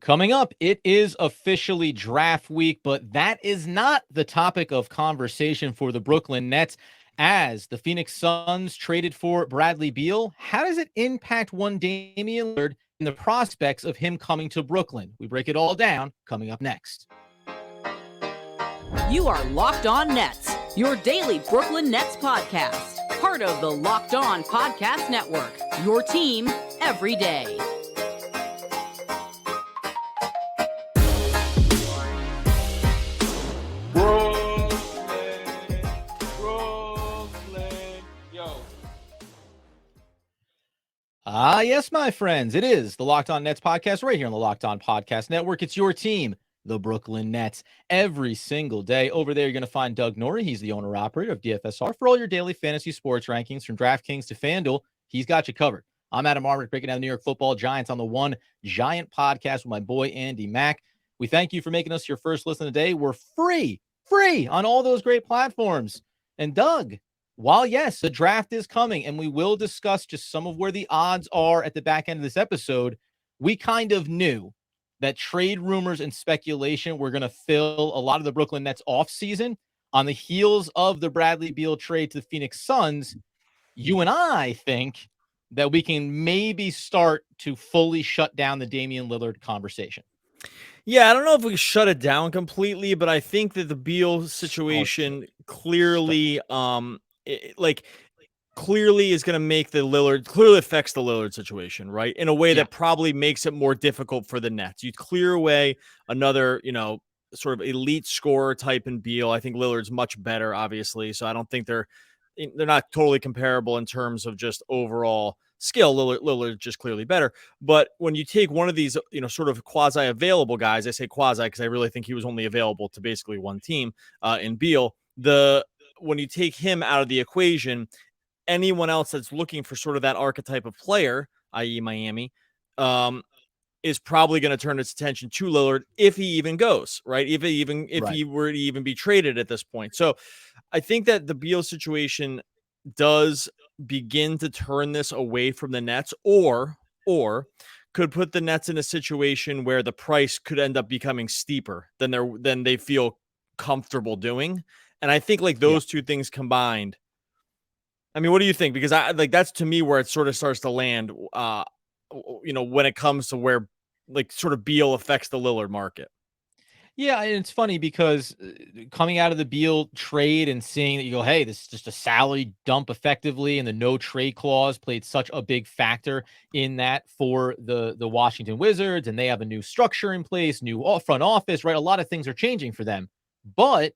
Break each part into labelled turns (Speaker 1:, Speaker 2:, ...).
Speaker 1: Coming up, it is officially draft week, but that is not the topic of conversation for the Brooklyn Nets. As the Phoenix Suns traded for Bradley Beal, how does it impact one Damian Lillard and the prospects of him coming to Brooklyn? We break it all down coming up next.
Speaker 2: You are Locked On Nets, your daily Brooklyn Nets podcast. Part of the Locked On Podcast Network, your team every day.
Speaker 1: Yes, my friends, it is the Locked On Nets podcast right here on the Locked On Podcast Network. It's your team, the Brooklyn Nets, every single day. Over there, you're going to find Doug Norrie. He's the owner-operator of DFSR. For all your daily fantasy sports rankings from DraftKings to FanDuel, he's got you covered. I'm Adam Armitt, breaking down the New York Football Giants on the One Giant podcast with my boy Andy Mack. We thank you for making us your first listen today. We're free on all those great platforms. And Doug, while, yes, the draft is coming, and we will discuss just some of where the odds are at the back end of this episode, we kind of knew that trade rumors and speculation were going to fill a lot of the Brooklyn Nets offseason on the heels of the Bradley Beal trade to the Phoenix Suns. You and I think that we can maybe start to fully shut down the Damian Lillard conversation.
Speaker 3: Yeah, I don't know if we shut it down completely, but I think that the Beal situation clearly clearly is going to make the Lillard, clearly affects the Lillard situation, right? In a way that probably makes it more difficult for the Nets. You clear away another, sort of elite scorer type in Beal. I think Lillard's much better, obviously. So I don't think they're not totally comparable in terms of just overall skill. Lillard's just clearly better. But when you take one of these, sort of quasi-available guys, I say quasi because I really think he was only available to basically one team in Beal. When you take him out of the equation, anyone else that's looking for sort of that archetype of player, i.e. Miami, is probably going to turn its attention to Lillard if he even goes, right? If he were to even be traded at this point. So I think that the Beal situation does begin to turn this away from the Nets, or could put the Nets in a situation where the price could end up becoming steeper than they feel comfortable doing. And I think like those two things combined. I mean, what do you think? Because that's to me where it sort of starts to land, when it comes to where like sort of Beal affects the Lillard market.
Speaker 1: Yeah, and it's funny because coming out of the Beal trade and seeing that you go, hey, this is just a salary dump effectively, and the no trade clause played such a big factor in that for the Washington Wizards, and they have a new structure in place, new front office, right? A lot of things are changing for them. But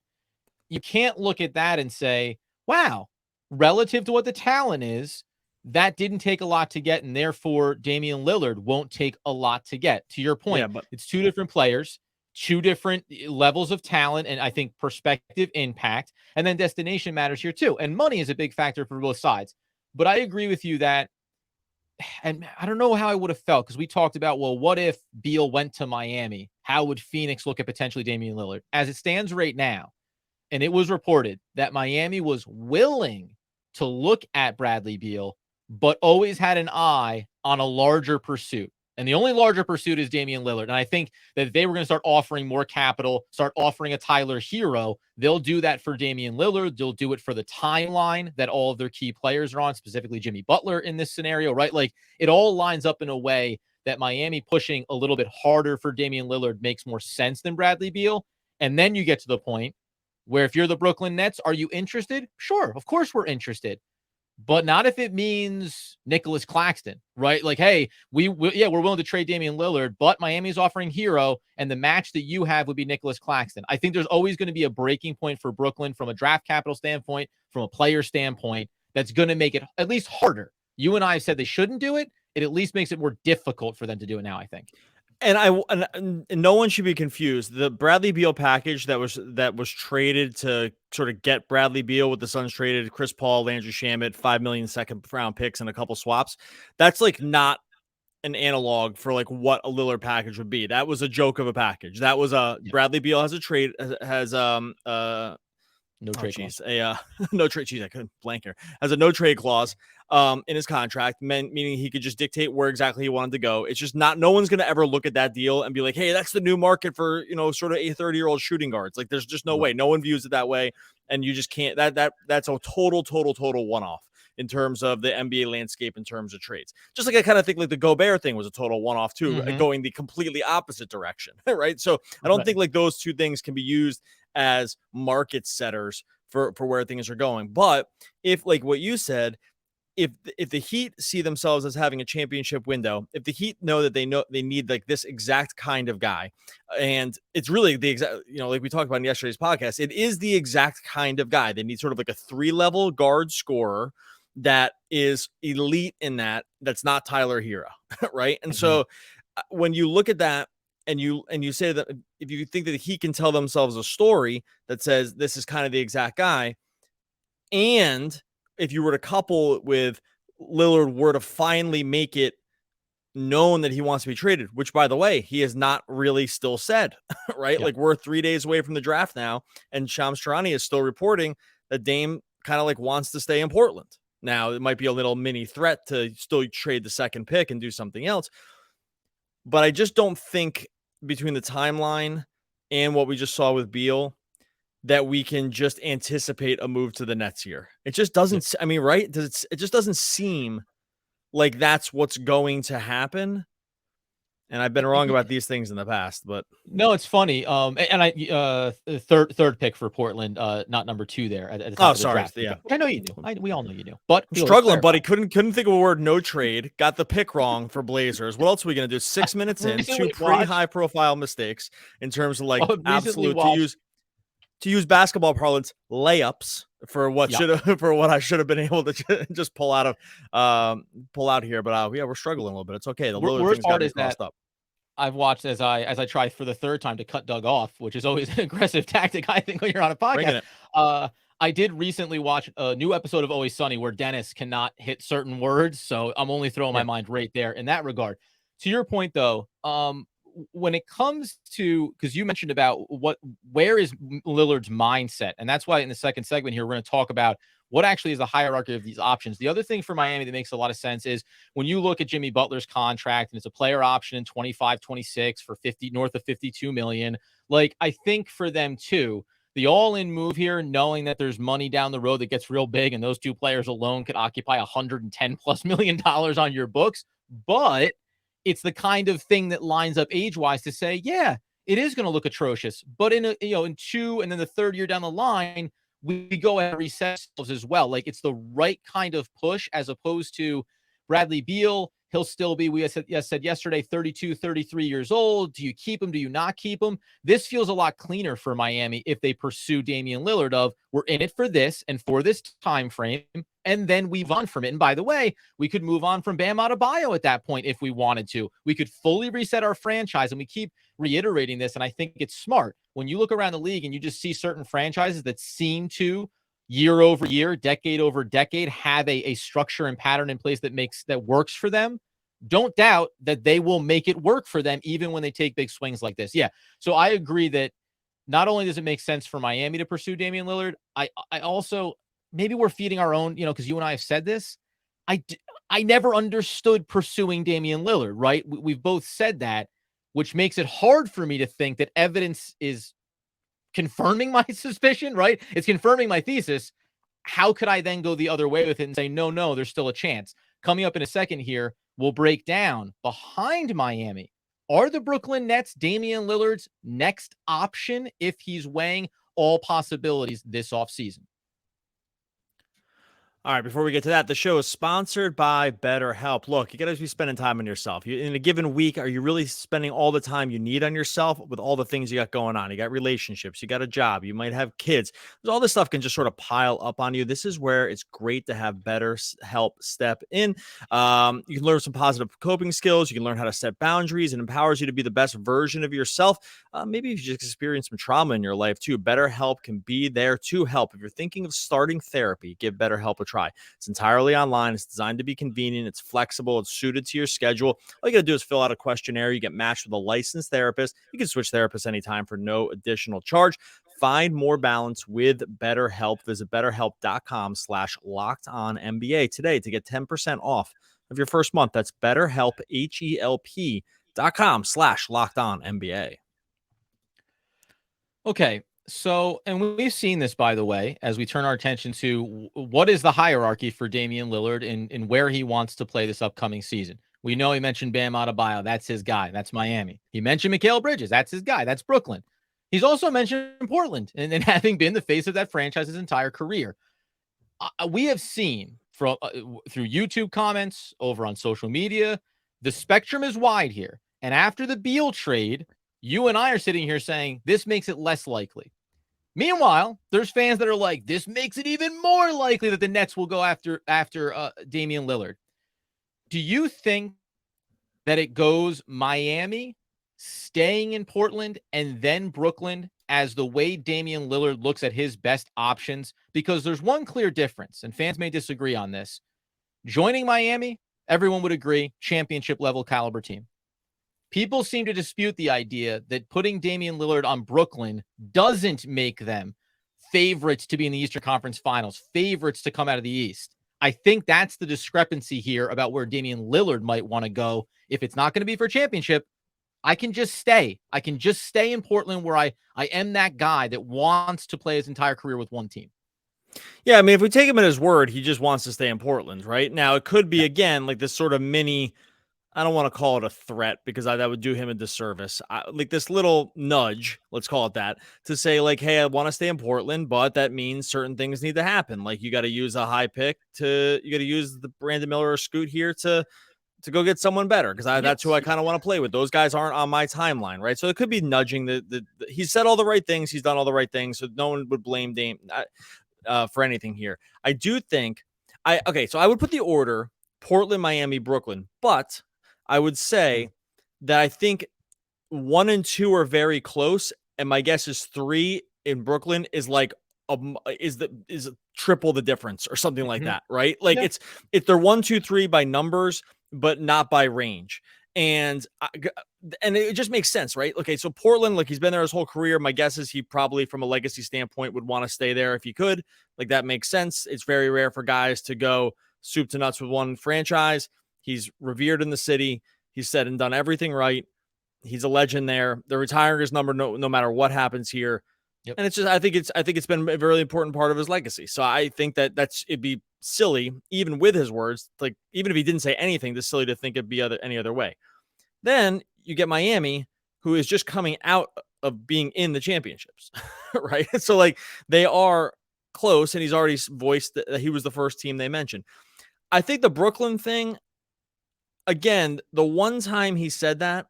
Speaker 1: you can't look at that and say, wow, relative to what the talent is, that didn't take a lot to get, and therefore Damian Lillard won't take a lot to get. To your point, it's two different players, two different levels of talent, and I think perspective, impact, and then destination matters here too. And money is a big factor for both sides. But I agree with you that, and I don't know how I would have felt, because we talked about, well, what if Beal went to Miami? How would Phoenix look at potentially Damian Lillard? As it stands right now, and it was reported that Miami was willing to look at Bradley Beal, but always had an eye on a larger pursuit. And the only larger pursuit is Damian Lillard. And I think that if they were going to start offering more capital, start offering a Tyler Hero, they'll do that for Damian Lillard. They'll do it for the timeline that all of their key players are on, specifically Jimmy Butler in this scenario, right? Like it all lines up in a way that Miami pushing a little bit harder for Damian Lillard makes more sense than Bradley Beal. And then you get to the point where if you're the Brooklyn Nets, are you interested? Sure, of course we're interested. But not if it means Nicholas Claxton, right? Like, hey, we're willing to trade Damian Lillard, but Miami's offering Hero, and the match that you have would be Nicholas Claxton. I think there's always going to be a breaking point for Brooklyn from a draft capital standpoint, from a player standpoint, that's going to make it at least harder. You and I have said they shouldn't do it. It at least makes it more difficult for them to do it now, I think.
Speaker 3: And no one should be confused. The Bradley Beal package that was traded to sort of get Bradley Beal, with the Suns traded Chris Paul, Landry Shamet, $5 million second-round picks, and a couple swaps. That's like not an analog for like what a Lillard package would be. That was a joke of a package. That was Bradley Beal has a trade
Speaker 1: No trade clause.
Speaker 3: No trade. Geez, I couldn't blank here. Has a no trade clause in his contract, meaning he could just dictate where exactly he wanted to go. It's just no one's going to ever look at that deal and be like, hey, that's the new market for, sort of a 30-year-old shooting guards. Like, there's just no way. No one views it that way. And you just can't. That's a total one-off in terms of the NBA landscape in terms of trades. Just like I kind of think like the Gobert thing was a total one-off too, going the completely opposite direction, right? So I don't think like those two things can be used as market setters for where things are going. But if, like what you said, if the Heat see themselves as having a championship window, if the Heat know that they need like this exact kind of guy, and it's really the exact, like we talked about in yesterday's podcast, it is the exact kind of guy. They need sort of like a 3-level guard scorer that is elite in that's not Tyler Hero, right? And so when you look at that, and you say that if you think that he can tell themselves a story that says this is kind of the exact guy, and if you were to couple it with Lillard were to finally make it known that he wants to be traded, which by the way, he has not really still said, right? Like we're 3 days away from the draft now, and Shams Charania is still reporting that Dame kind of like wants to stay in Portland. Now it might be a little mini threat to still trade the second pick and do something else. But I just don't think between the timeline and what we just saw with Beal that we can just anticipate a move to the Nets here. It just doesn't, I mean, right? It just doesn't seem like that's what's going to happen. And I've been wrong about these things in the past, but
Speaker 1: no, it's funny. And I third pick for Portland, not number 2 there at the top of the draft.
Speaker 3: Yeah,
Speaker 1: I know you knew. We all know you knew. But
Speaker 3: I'm struggling, buddy. Couldn't think of a word. No trade. Got the pick wrong for Blazers. What else are we gonna do? 6 minutes in, 2 pretty high profile mistakes in terms of like absolute to use basketball parlance, layups for what I should have been able to just pull out here. But we're struggling a little bit. It's okay. The Lillard thing's got me crossed up.
Speaker 1: I've watched as I try for the 3rd time to cut Doug off, which is always an aggressive tactic, I think, when you're on a podcast. I did recently watch a new episode of Always Sunny where Dennis cannot hit certain words, so I'm only throwing my mind right there in that regard. To your point, though, when it comes to, because you mentioned about where is Lillard's mindset, and that's why in the second segment here we're going to talk about what actually is the hierarchy of these options. The other thing for Miami that makes a lot of sense is when you look at Jimmy Butler's contract and it's a player option in 25-26 for north of 52 million. Like, I think for them too, the all-in move here, knowing that there's money down the road that gets real big, and those two players alone could occupy $110+ million on your books, but it's the kind of thing that lines up age-wise to say, yeah, it is going to look atrocious, but in 2 and then the 3rd year down the line, we go and reset ourselves as well. Like, it's the right kind of push, as opposed to Bradley Beal. He'll still be, we said yesterday, 32, 33 years old. Do you keep him? Do you not keep him? This feels a lot cleaner for Miami if they pursue Damian Lillard of, we're in it for this and for this time frame, and then we move on from it. And by the way, we could move on from Bam Adebayo at that point if we wanted to. We could fully reset our franchise, and we keep reiterating this, and I think it's smart. When you look around the league and you just see certain franchises that seem to year over year, decade over decade, have a structure and pattern in place that works for them, don't doubt that they will make it work for them even when they take big swings like this. Yeah. So I agree that not only does it make sense for Miami to pursue Damian Lillard, I also, maybe we're feeding our own, because you and I have said this. I never understood pursuing Damian Lillard, right? We've both said that, which makes it hard for me to think that evidence is confirming my suspicion, right? It's confirming my thesis. How could I then go the other way with it and say, no, there's still a chance? Coming up in a second here, we'll break down behind Miami. Are the Brooklyn Nets Damian Lillard's next option if he's weighing all possibilities this offseason?
Speaker 3: All right, before we get to that, the show is sponsored by BetterHelp. Look, you got to be spending time on yourself. In a given week, are you really spending all the time you need on yourself with all the things you got going on? You got relationships, you got a job, you might have kids. All this stuff can just sort of pile up on you. This is where it's great to have BetterHelp step in. You can learn some positive coping skills. You can learn how to set boundaries, and empowers you to be the best version of yourself. Maybe if you just experienced some trauma in your life too, BetterHelp can be there to help. If you're thinking of starting therapy, give BetterHelp a try. It's entirely online. It's designed to be convenient. It's flexible. It's suited to your schedule. All you got to do is fill out a questionnaire. You get matched with a licensed therapist. You can switch therapists anytime for no additional charge. Find more balance with BetterHelp. Visit BetterHelp.com/LockedOnNBA today to get 10% off of your first month. That's BetterHelp, HELP.com/LockedOnNBA.
Speaker 1: Okay. So, and we've seen this, by the way, as we turn our attention to what is the hierarchy for Damian Lillard in where he wants to play this upcoming season. We know he mentioned Bam Adebayo. That's his guy. That's Miami. He mentioned Mikal Bridges. That's his guy. That's Brooklyn. He's also mentioned Portland and having been the face of that franchise his entire career. We have seen from through YouTube comments, over on social media, the spectrum is wide here. And after the Beal trade, you and I are sitting here saying this makes it less likely. Meanwhile, there's fans that are like, this makes it even more likely that the Nets will go after Damian Lillard. Do you think that it goes Miami, staying in Portland, and then Brooklyn as the way Damian Lillard looks at his best options? Because there's one clear difference, and fans may disagree on this. Joining Miami, everyone would agree, championship level caliber team. People seem to dispute the idea that putting Damian Lillard on Brooklyn doesn't make them favorites to be in the Eastern Conference Finals, favorites to come out of the East. I think that's the discrepancy here about where Damian Lillard might want to go. If it's not going to be for championship, I can just stay. I can just stay in Portland where I am that guy that wants to play his entire career with one team.
Speaker 3: Yeah, I mean, if we take him at his word, he just wants to stay in Portland, right? Now, it could be, again, like this sort of mini, I don't want to call it a threat because that would do him a disservice. Like this little nudge, let's call it that, to say like, hey, I want to stay in Portland, but that means certain things need to happen. Like you got to use a high pick you got to use the Brandon Miller or Scoot here to go get someone better because that's who I kind of want to play with. Those guys aren't on my timeline, right? So it could be nudging. He said all the right things. He's done all the right things. So no one would blame Dame for anything here. I do think so I would put the order Portland, Miami, Brooklyn, but I would say that I think 1 and 2 are very close, and my guess is 3 in Brooklyn is like is triple the difference or something like that, right? Like it's they're 1, 2, 3 by numbers, but not by range, and it just makes sense, right? Okay, so Portland, like he's been there his whole career. My guess is he probably, from a legacy standpoint, would want to stay there if he could. Like that makes sense. It's very rare for guys to go soup to nuts with one franchise. He's revered in the city. He's said and done everything right. He's a legend there. They're retiring his number no matter what happens here. Yep. And it's just I think it's been a really important part of his legacy. So I think it'd be silly, even with his words, like even if he didn't say anything, it's silly to think it'd be any other way. Then you get Miami, who is just coming out of being in the championships, right? So like they are close, and he's already voiced that he was the first team they mentioned. I think the Brooklyn thing, again, the one time he said that,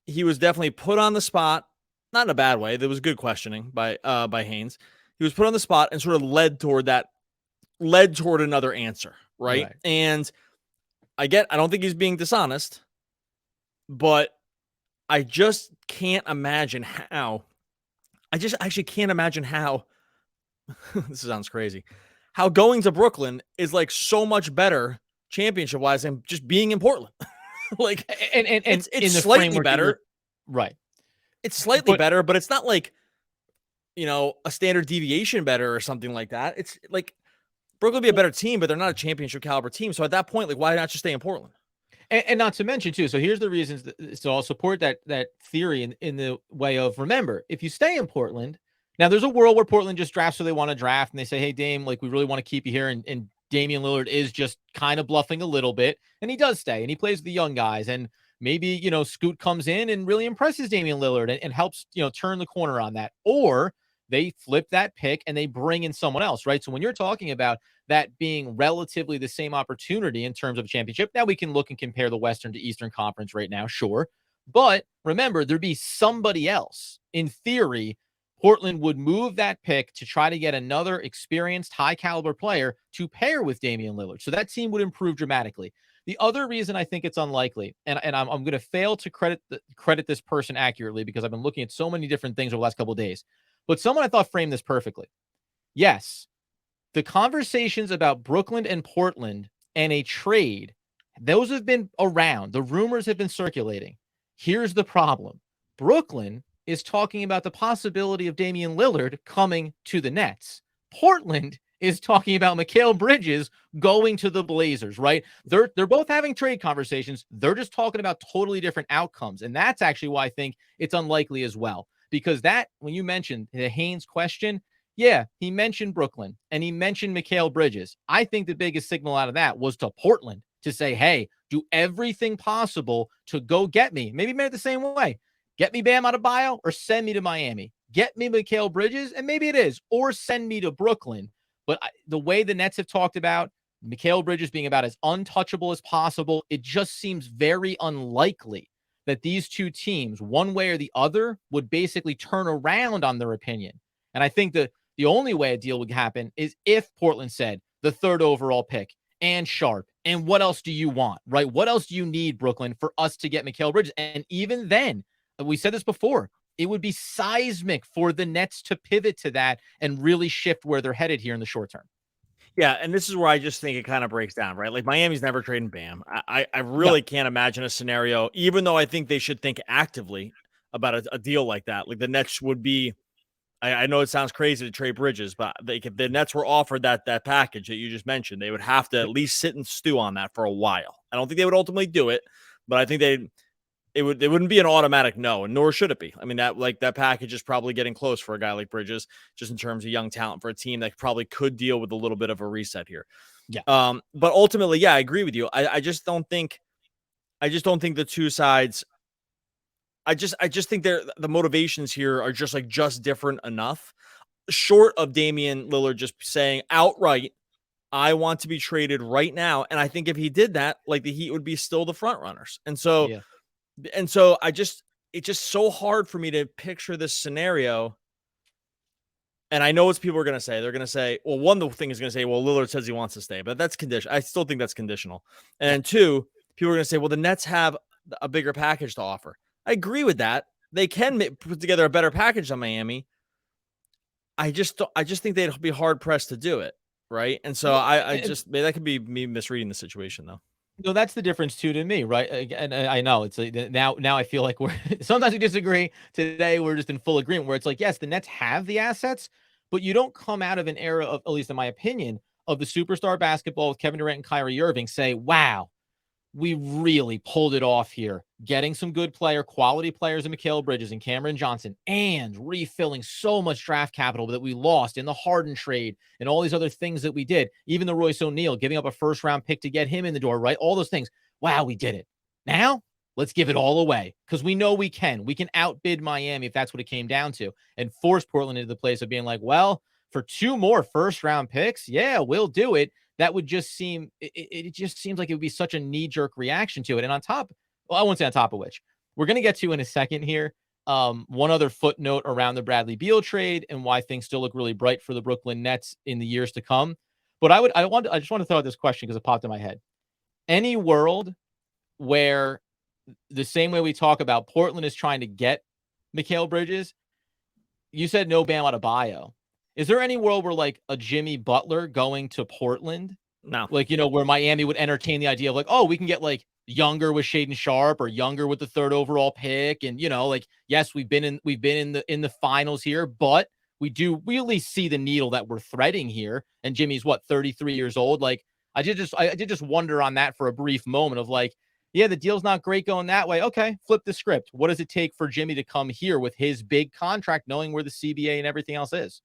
Speaker 3: he was definitely put on the spot, not in a bad way. There was good questioning by Haynes. He was put on the spot and sort of led toward another answer, right? And I don't think he's being dishonest, but I just can't imagine how. I just actually can't imagine how. This sounds crazy. How going to Brooklyn is like so much better championship wise than just being in Portland. Like, and it's slightly better,
Speaker 1: right?
Speaker 3: It's slightly better, but it's not like, a standard deviation better or something like that. It's like Brooklyn would be a better team, but they're not a championship caliber team. So at that point, like, why not just stay in Portland?
Speaker 1: And not to mention too. So here's the reasons. So I'll support that theory in the way of, remember, if you stay in Portland, now there's a world where Portland just drafts who they want to draft, and they say, hey, Dame, like we really want to keep you here, and Damian Lillard is just kind of bluffing a little bit, and he does stay, and he plays with the young guys, and maybe, Scoot comes in and really impresses Damian Lillard and helps, turn the corner on that. Or they flip that pick and they bring in someone else, right? So when you're talking about that being relatively the same opportunity in terms of a championship, now we can look and compare the Western to Eastern Conference right now, sure. But remember, there'd be somebody else. In theory, Portland would move that pick to try to get another experienced, high-caliber player to pair with Damian Lillard. So that team would improve dramatically. The other reason I think it's unlikely, and I'm going to fail to credit this person accurately because I've been looking at so many different things over the last couple of days, but someone I thought framed this perfectly. Yes, the conversations about Brooklyn and Portland and a trade, those have been around. The rumors have been circulating. Here's the problem. Brooklyn is talking about the possibility of Damian Lillard coming to the Nets. Portland is talking about Mikal Bridges going to the Blazers, right? They're both having trade conversations. They're just talking about totally different outcomes. And that's actually why I think it's unlikely as well. Because that, when you mentioned the Haynes question, yeah, he mentioned Brooklyn and he mentioned Mikal Bridges. I think the biggest signal out of that was to Portland to say, hey, do everything possible to go get me. Maybe made it the same way. Get me Bam Adebayo or send me to Miami. Get me Mikal Bridges, and maybe it is, or send me to Brooklyn. But the way the Nets have talked about Mikal Bridges being about as untouchable as possible, it just seems very unlikely that these two teams, one way or the other, would basically turn around on their opinion. And I think that the only way a deal would happen is if Portland said the 3rd overall pick and Sharp, and what else do you want, right? What else do you need, Brooklyn, for us to get Mikal Bridges? And even then, we said this before, it would be seismic for the Nets to pivot to that and really shift where they're headed here in the short term.
Speaker 3: Yeah, and this is where I just think it kind of breaks down, right? Like Miami's never trading Bam. I really can't imagine a scenario, even though I think they should think actively about a deal like that. Like the Nets would be, I know it sounds crazy to trade Bridges, but if the Nets were offered that package that you just mentioned, they would have to at least sit and stew on that for a while. I don't think they would ultimately do it, but I think it wouldn't be an automatic no, and nor should it be. I mean, that package is probably getting close for a guy like Bridges, just in terms of young talent for a team that probably could deal with a little bit of a reset here.
Speaker 1: Yeah.
Speaker 3: But ultimately, yeah, I agree with you. I just don't think the two sides. I just think the motivations here are just different enough. Short of Damian Lillard just saying outright, I want to be traded right now. And I think if he did that, like the Heat would be still the front runners. And so it's just so hard for me to picture this scenario. And I know what people are going to say. They're going to say, well, one, the thing is going to say, well, Lillard says he wants to stay, but that's conditional. I still think that's conditional. And two, people are going to say, well, the Nets have a bigger package to offer. I agree with that. They can put together a better package than Miami. I just think they'd be hard pressed to do it. Right. And so maybe that could be me misreading the situation though.
Speaker 1: No, that's the difference too to me, right? And I know it's like now I feel like we're sometimes we disagree. Today we're just in full agreement where it's like, yes, the Nets have the assets, but you don't come out of an era of, at least in my opinion, of the superstar basketball with Kevin Durant and Kyrie Irving say, wow, we really pulled it off here, getting some good quality players in Mikal Bridges and Cameron Johnson, and refilling so much draft capital that we lost in the Harden trade and all these other things that we did. Even the Royce O'Neal, giving up a 1st-round pick to get him in the door, right? All those things. Wow, we did it. Now, let's give it all away because we know we can. We can outbid Miami if that's what it came down to, and force Portland into the place of being like, well, for 2 more 1st-round picks, yeah, we'll do it. That would just seem, it just seems like it would be such a knee-jerk reaction to it. And on top, well, I won't say on top of which, we're going to get to in a second here. One other footnote around the Bradley Beal trade and why things still look really bright for the Brooklyn Nets in the years to come. But I just want to throw out this question because it popped in my head. Any world where the same way we talk about Portland is trying to get Mikal Bridges, you said no Bam Adebayo. Is there any world where like a Jimmy Butler going to Portland?
Speaker 3: No.
Speaker 1: Like, where Miami would entertain the idea of like, oh, we can get like younger with Shaedon Sharp or younger with the 3rd overall pick. And, like, yes, we've been in the finals here, but we at least see the needle that we're threading here. And Jimmy's 33 years old. Like, I did just wonder on that for a brief moment of like, yeah, the deal's not great going that way. Okay, flip the script. What does it take for Jimmy to come here with his big contract, knowing where the CBA and everything else is?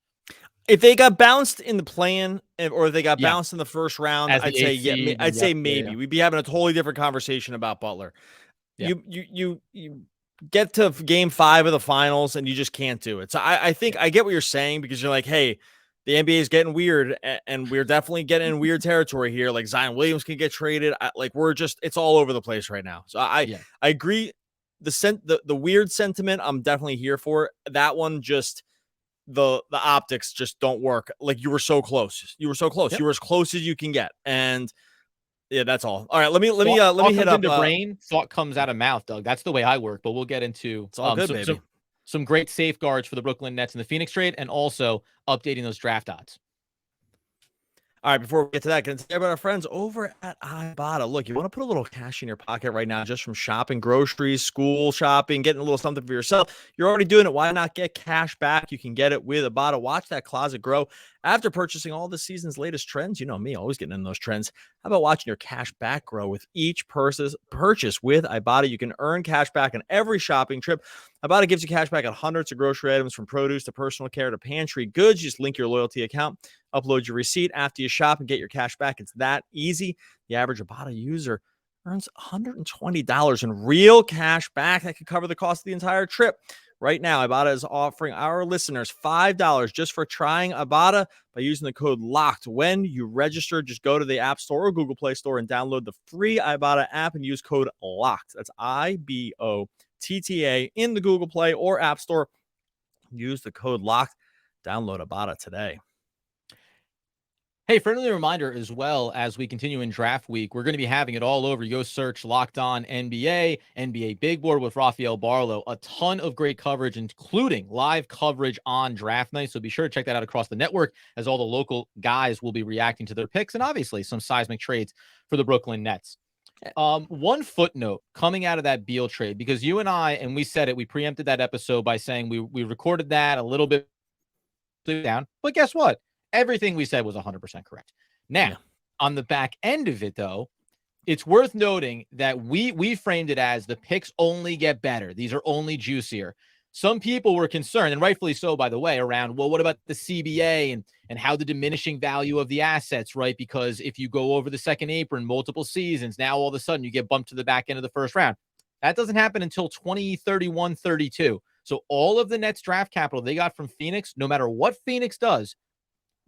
Speaker 3: If they got bounced in the play-in, or if they got bounced in the 1st round, I'd say maybe. We'd be having a totally different conversation about Butler. Yeah. You get to game 5 of the finals and you just can't do it. So I think I get what you're saying because you're like, hey, the NBA is getting weird and we're definitely getting in weird territory here. Like Zion Williams can get traded. It's all over the place right now. So I agree. The weird sentiment, I'm definitely here for that one. Just the optics just don't work. Like you were so close. Yep. You were as close as you can get. And yeah, that's all. All right. Let me hit up
Speaker 1: into brain. Thought comes out of mouth, Doug. That's the way I work, but we'll get into
Speaker 3: it's all good, baby.
Speaker 1: Some great safeguards for the Brooklyn Nets and the Phoenix trade, and also updating those draft odds.
Speaker 3: All right, before we get to that, can I tell you about our friends over at Ibotta? Look, you want to put a little cash in your pocket right now just from shopping, groceries, school shopping, getting a little something for yourself. You're already doing it. Why not get cash back? You can get it with Ibotta. Watch that closet grow after purchasing all the season's latest trends. You know me, always getting in those trends. How about watching your cash back grow with each purchase with Ibotta? You can earn cash back on every shopping trip. Ibotta gives you cash back on hundreds of grocery items from produce to personal care to pantry goods. You just link your loyalty account, upload your receipt after you shop, and get your cash back. It's that easy. The average Ibotta user earns $120 in real cash back that could cover the cost of the entire trip. Right now, Ibotta is offering our listeners $5 just for trying Ibotta by using the code LOCKED. When you register, just go to the App Store or Google Play Store and download the free Ibotta app and use code LOCKED. That's IBOTTA in the Google Play or App Store. Use the code LOCKED. Download Ibotta today.
Speaker 1: Hey, friendly reminder as well, as we continue in draft week, we're going to be having it all over. You go search Locked On NBA, NBA Big Board with Rafael Barlow. A ton of great coverage, including live coverage on draft night. So be sure to check that out across the network, as all the local guys will be reacting to their picks and obviously some seismic trades for the Brooklyn Nets. One footnote coming out of that Beal trade, because you and I, and we said it, we preempted that episode by saying we recorded that a little bit down, but guess what? Everything we said was 100% correct. Now, on the back end of it, though, it's worth noting that we framed it as the picks only get better. These are only juicier. Some people were concerned, and rightfully so, by the way, around, well, what about the CBA and how the diminishing value of the assets, right? Because if you go over the second apron multiple seasons, now all of a sudden you get bumped to the back end of the first round. That doesn't happen until 2031, 32. So all of the Nets draft capital they got from Phoenix, no matter what Phoenix does,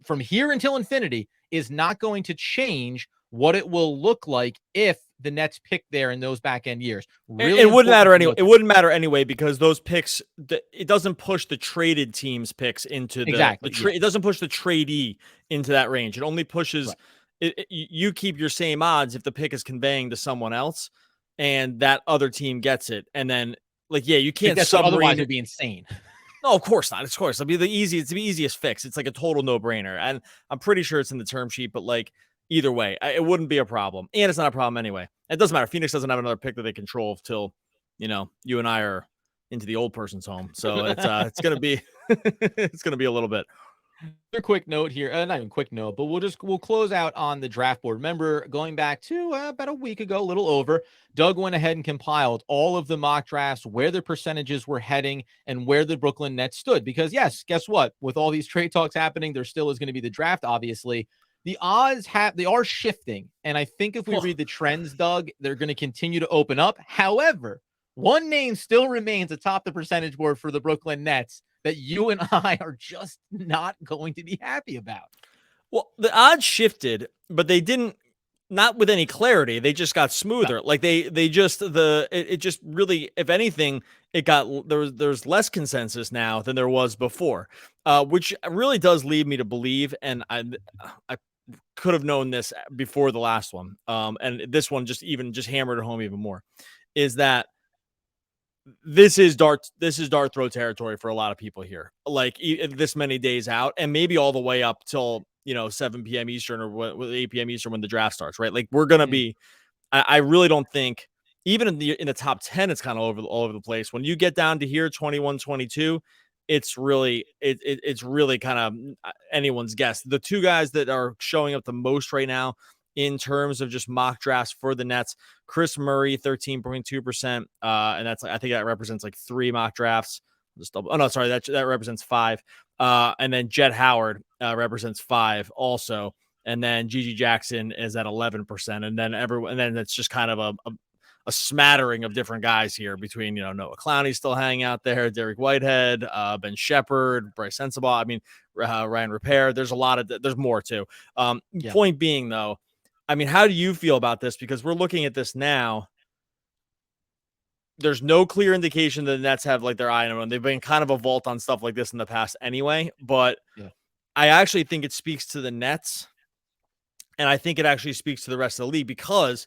Speaker 1: from here until infinity, is not going to change what it will look like if the Nets pick there in those back end years.
Speaker 3: Really, it wouldn't matter anyway. It wouldn't matter anyway because those picks, it doesn't push the traded teams' picks into it doesn't push the tradee into that range. It only pushes. Right. You keep your same odds if the pick is conveying to someone else, and that other team gets it, and then you can't.
Speaker 1: Otherwise, it'd be insane.
Speaker 3: No, of course not. Of course, it'll be the easiest fix. It's like a total no-brainer. And I'm pretty sure it's in the term sheet, but either way, it wouldn't be a problem. And it's not a problem anyway. It doesn't matter. Phoenix doesn't have another pick that they control till, you and I are into the old person's home. So it's going to be it's going to be a little bit.
Speaker 1: A quick note here, not even quick note, but we'll close out on the draft board. Remember, going back to about a week ago, a little over, Doug went ahead and compiled all of the mock drafts, where the percentages were heading and where the Brooklyn Nets stood. Because yes, guess what? With all these trade talks happening, there still is going to be the draft. Obviously, the odds they are shifting, and I think if we read the trends, Doug, they're going to continue to open up. However, one name still remains atop the percentage board for the Brooklyn Nets that you and I are just not going to be happy about.
Speaker 3: Well, the odds shifted, but they didn't, not with any clarity. They just got smoother. No. It just really, if anything, it got, there's less consensus now than there was before, which really does lead me to believe, and I could have known this before the last one, and this one just hammered it home even more, is that this is dart throw territory for a lot of people here, this many days out, and maybe all the way up till 7 p.m. Eastern or 8 p.m. Eastern when the draft starts, right? We're gonna be. I really don't think even in the top 10 it's kind of all over the place. When you get down to here 21, 22, it's really kind of anyone's guess. The two guys that are showing up the most right now in terms of just mock drafts for the Nets, Chris Murray, 13.2%. And that's, I think that represents 3 mock drafts. That represents 5. And then Jet Howard represents 5 also. And then Gigi Jackson is at 11%. And then it's just kind of a smattering of different guys here between, Noah Clowney still hanging out there, Derek Whitehead, Ben Shepherd, Bryce Sensabaugh. Ryan Repair. There's more too. Point being though, how do you feel about this? Because we're looking at this now. There's no clear indication that the Nets have their eye on them. They've been kind of a vault on stuff like this in the past anyway. But I actually think it speaks to the Nets. And I think it actually speaks to the rest of the league because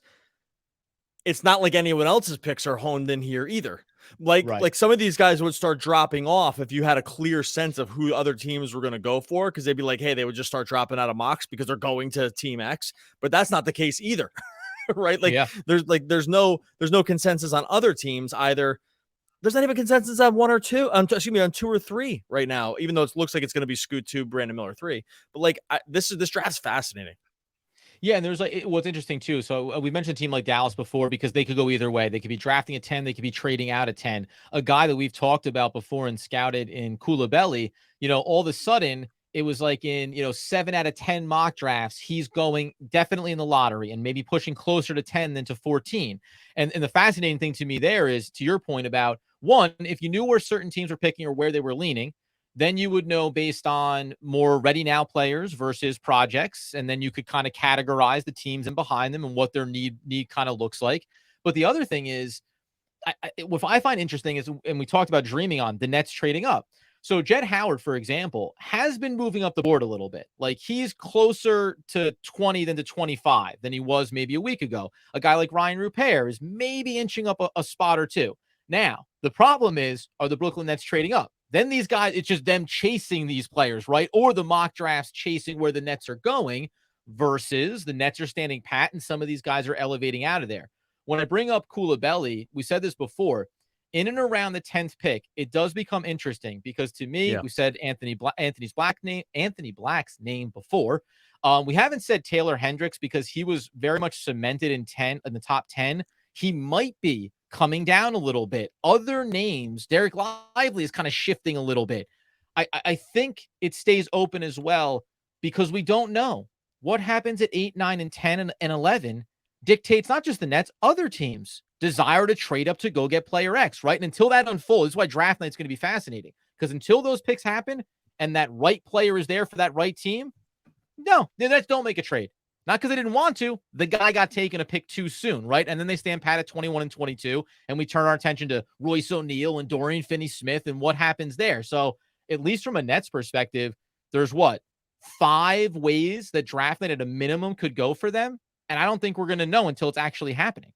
Speaker 3: it's not like anyone else's picks are honed in here either. Like some of these guys would start dropping off if you had a clear sense of who other teams were going to go for, because they'd be like, hey, they would just start dropping out of mocks because they're going to team X. But that's not the case either. Right? Like there's no consensus on other teams either. There's not even consensus on one or two. On 2 or 3 right now, even though it looks like it's going to be Scoot 2, Brandon Miller 3. But like this draft's fascinating.
Speaker 1: Yeah, and there's what's interesting too. So we mentioned a team like Dallas before because they could go either way. They could be drafting at 10, they could be trading out at 10. A guy that we've talked about before and scouted in Coulibaly, all of a sudden it was like in 7 out of 10 mock drafts, he's going definitely in the lottery and maybe pushing closer to 10 than to 14. And the fascinating thing to me there is, to your point about, one, if you knew where certain teams were picking or where they were leaning, then you would know based on more ready now players versus projects. And then you could kind of categorize the teams and behind them and what their need kind of looks like. But the other thing is, what I find interesting is, and we talked about dreaming on the Nets trading up. So Jett Howard, for example, has been moving up the board a little bit. Like he's closer to 20 than to 25 than he was maybe a week ago. A guy like Ryan Rupert is maybe inching up a spot or two. Now, the problem is, are the Brooklyn Nets trading up? Then these guys, it's just them chasing these players, right? Or the mock drafts chasing where the Nets are going versus the Nets are standing pat and some of these guys are elevating out of there. When I bring up Coulibaly, we said this before, in and around the 10th pick, it does become interesting because to me, we said Anthony Black's name before. We haven't said Taylor Hendricks because he was very much cemented in the top 10. He might be coming down a little bit. Other names, Derek Lively is kind of shifting a little bit. I think it stays open as well because we don't know what happens at 8, 9, and 10 and 11 dictates not just the Nets, other teams desire to trade up to go get player X, right? And until that unfolds, this is why draft night's going to be fascinating, because until those picks happen and that right player is there for that right team, no, the Nets don't make a trade. Not because they didn't want to. The guy got taken a pick too soon, right? And then they stand pat at 21 and 22, and we turn our attention to Royce O'Neal and Dorian Finney-Smith and what happens there. So at least from a Nets perspective, there's 5 ways that draft night at a minimum could go for them. And I don't think we're going to know until it's actually happening.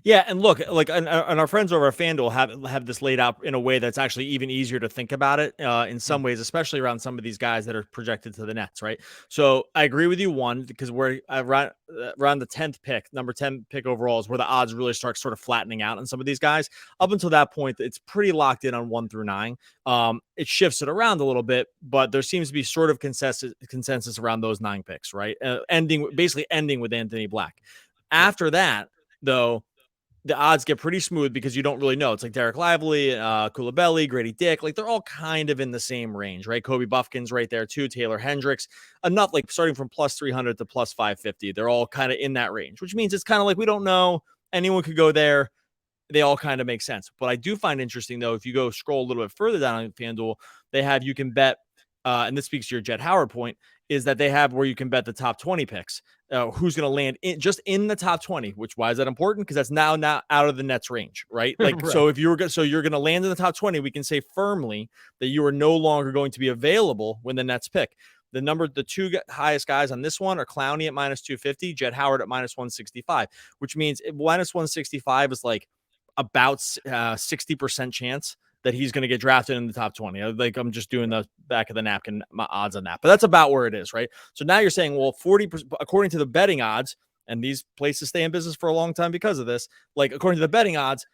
Speaker 3: Yeah, and look, like, and our friends over at FanDuel have this laid out in a way that's actually even easier to think about it in some ways, especially around some of these guys that are projected to the Nets, right? So I agree with you, one, because we're around the 10th pick, number 10 pick overall is where the odds really start sort of flattening out on some of these guys. Up until that point, it's pretty locked in on 1 through 9. It shifts it around a little bit, but there seems to be sort of consensus around those 9 picks, right? Ending with Anthony Black. After that, though, the odds get pretty smooth because you don't really know. It's like Derek Lively, Coulibaly, Grady Dick. Like they're all kind of in the same range, right? Kobe Buffkin's right there too. Taylor Hendricks, enough like starting from plus 300 to plus 550. They're all kind of in that range, which means it's kind of like we don't know. Anyone could go there. They all kind of make sense. What I do find interesting though, if you go scroll a little bit further down on FanDuel, they have, you can bet, and this speaks to your Jett Howard point, is that they have where you can bet the top 20 picks. Who's going to land in the top 20, which why is that important? Because that's now out of the Nets range, right? Like, right. So if you're going to land in the top 20, we can say firmly that you are no longer going to be available when the Nets pick. The 2 highest guys on this one are Clowney at minus 250, Jett Howard at minus 165, which means minus 165 is like about 60% chance that he's going to get drafted in the top 20. Like I'm just doing the back of the napkin my odds on that, but that's about where it is, right? So now you're saying, well, 40%, according to the betting odds, and these places stay in business for a long time because of this, like according to the betting odds,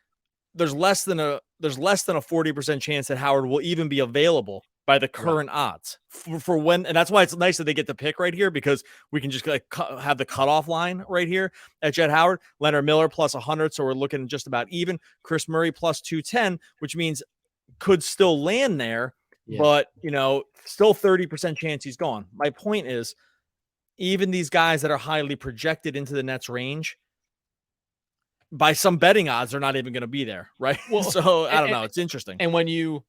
Speaker 3: there's less than a 40% chance that Howard will even be available by the current odds for when, and that's why it's nice that they get the pick right here, because we can just like have the cutoff line right here at Jett Howard. Leonard Miller plus 100, so we're looking just about even. Chris Murray plus 210, which means could still land there, but still 30% chance he's gone. My point is, even these guys that are highly projected into the Nets range, by some betting odds, they're not even going to be there, right? Well, so I don't know. It's interesting.
Speaker 1: And when you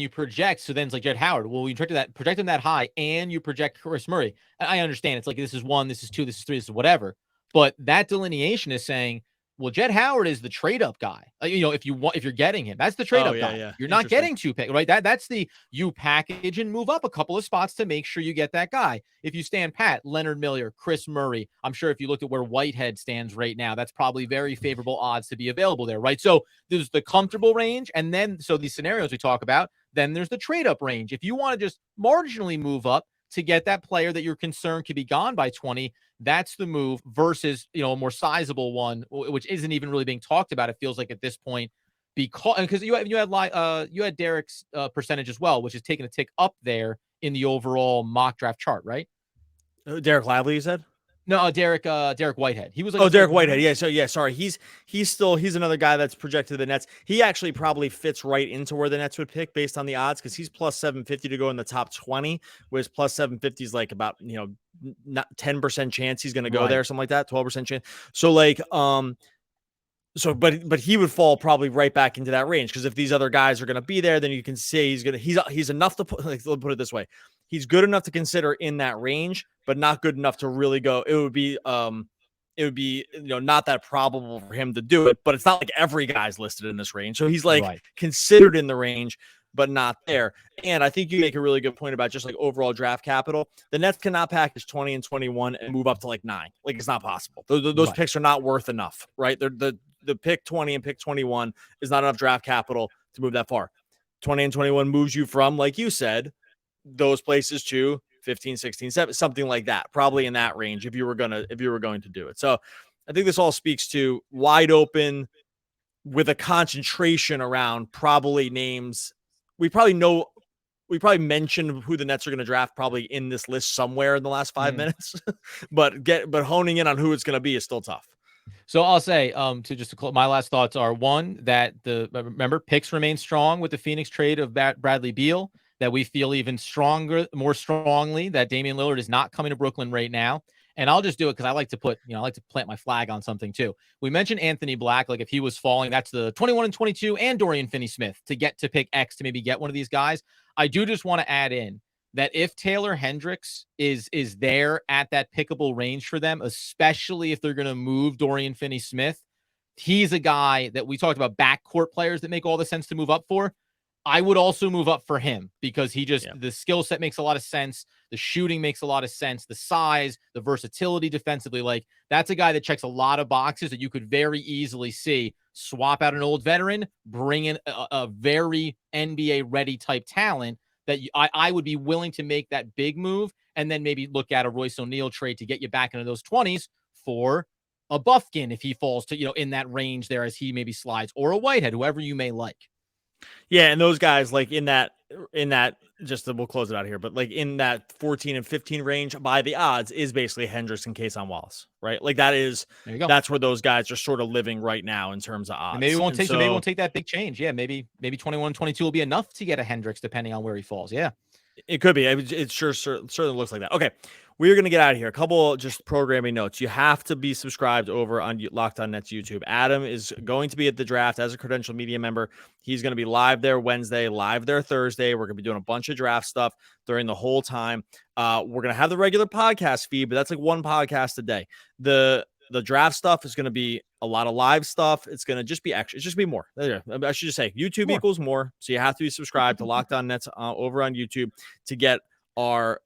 Speaker 1: project, so then it's like Jett Howard. Well, you project him that high, and you project Chris Murray. I understand it's like this is 1, this is 2, this is 3, this is whatever. But that delineation is saying, Well, Jett Howard is the trade up guy. If you're getting him, that's the trade up guy.
Speaker 3: Yeah.
Speaker 1: You're not getting 2 picks, right? That's the you package and move up a couple of spots to make sure you get that guy. If you stand pat, Leonard Miller, Chris Murray, I'm sure if you looked at where Whitehead stands right now, that's probably very favorable odds to be available there, right? So there's the comfortable range, and then so these scenarios we talk about, then there's the trade up range. If you want to just marginally move up to get that player that you're concerned could be gone by 20, that's the move versus, a more sizable one, which isn't even really being talked about. It feels like at this point, because you had Derek's percentage as well, which is taking a tick up there in the overall mock draft chart, right?
Speaker 3: Derek Lively, you said?
Speaker 1: No, Derek Whitehead. He was like,
Speaker 3: Derek Whitehead. Yeah. So yeah, sorry. He's another guy that's projected to the Nets. He actually probably fits right into where the Nets would pick based on the odds, because he's plus 750 to go in the top 20, whereas plus 750 is like about, not 10% chance he's going to go there, something like that, 12% chance. So like, but he would fall probably right back into that range, because if these other guys are going to be there, then you can say he's enough to put, let's put it this way. He's good enough to consider in that range, but not good enough to really go. It would be not that probable for him to do it, but it's not like every guy's listed in this range. So he's like considered in the range, but not there. And I think you make a really good point about just like overall draft capital. The Nets cannot package 20 and 21 and move up to like 9. Like, it's not possible. Those picks are not worth enough, right? The pick 20 and pick 21 is not enough draft capital to move that far. 20 and 21 moves you from, like you said, those places to 15, 16, 17, something like that, probably in that range if you were going to do it. So I think this all speaks to wide open with a concentration around probably names. We probably mentioned who the Nets are going to draft probably in this list somewhere in the last 5 minutes, but honing in on who it's going to be is still tough.
Speaker 1: So I'll say, to close, my last thoughts are, one, that remember, picks remain strong with the Phoenix trade of Bradley Beal, that we feel even more strongly that Damian Lillard is not coming to Brooklyn right now. And I'll just do it because I like to plant my flag on something too. We mentioned Anthony Black. Like, if he was falling, that's the 21 and 22 and Dorian Finney-Smith to get to pick X to maybe get one of these guys. I do just want to add in that if Taylor Hendricks is there at that pickable range for them, especially if they're going to move Dorian Finney-Smith, he's a guy that we talked about, backcourt players that make all the sense to move up for. I would also move up for him because the skill set makes a lot of sense. The shooting makes a lot of sense. The size, the versatility defensively, like, that's a guy that checks a lot of boxes that you could very easily see swap out an old veteran, bring in a very NBA ready type talent that I would be willing to make that big move, and then maybe look at a Royce O'Neal trade to get you back into those 20s for a Buffkin if he falls to, in that range there as he maybe slides, or a Whitehead, whoever you may like.
Speaker 3: Yeah, and those guys, like in that we'll close it out here, but like in that 14 and 15 range by the odds is basically Hendricks and Cason Wallace, right? Like, that's where those guys are sort of living right now in terms of odds.
Speaker 1: And maybe we won't take that big change. Yeah, maybe 21, 22 will be enough to get a Hendricks depending on where he falls. Yeah.
Speaker 3: It could be. It certainly looks like that. Okay, we're going to get out of here. A couple just programming notes. You have to be subscribed over on Locked On Nets YouTube. Adam is going to be at the draft as a credentialed media member. He's going to be live there Wednesday, live there Thursday. We're going to be doing a bunch of draft stuff during the whole time. We're going to have the regular podcast feed, but that's like one podcast a day. The draft stuff is going to be a lot of live stuff. It's going to just be extra. It's just be more. I should just say YouTube equals more. So you have to be subscribed to Locked On Nets over on YouTube to get our,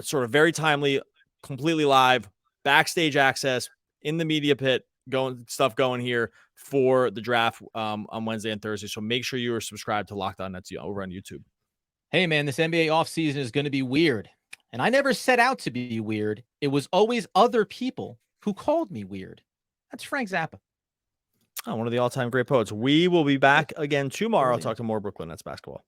Speaker 3: sort of very timely, completely live backstage access in the media pit going here for the draft on Wednesday and Thursday. So make sure you are subscribed to Locked On Nets over on YouTube.
Speaker 1: Hey man, this NBA offseason is going to be weird. And I never set out to be weird. It was always other people who called me weird. That's Frank Zappa.
Speaker 3: Oh, one of the all-time great poets. We will be back again tomorrow. I'll talk to more Brooklyn Nets basketball.